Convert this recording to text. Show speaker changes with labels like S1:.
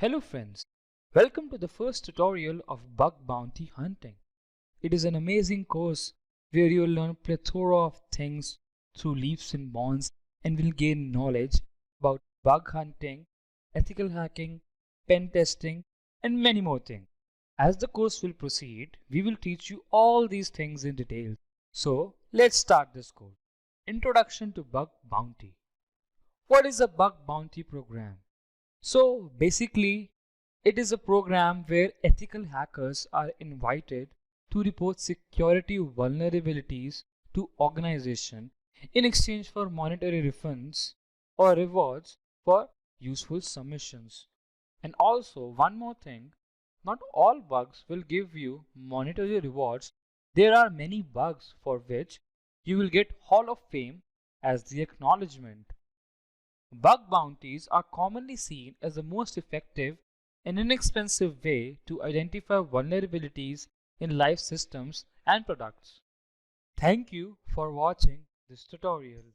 S1: Hello friends, welcome to the first tutorial of bug bounty hunting. It is an amazing course where you will learn a plethora of things through leaps and bounds and will gain knowledge about bug hunting, ethical hacking, pen testing and many more things. As the course will proceed, we will teach you all these things in detail. So let's start this course. Introduction to Bug Bounty. What is a bug bounty program? So basically, it is a program where ethical hackers are invited to report security vulnerabilities to organization in exchange for monetary refunds or rewards for useful submissions. And also one more thing, not all bugs will give you monetary rewards. There are many bugs for which you will get Hall of Fame as the acknowledgement. Bug bounties are commonly seen as the most effective and inexpensive way to identify vulnerabilities in life systems and products. Thank you for watching this tutorial.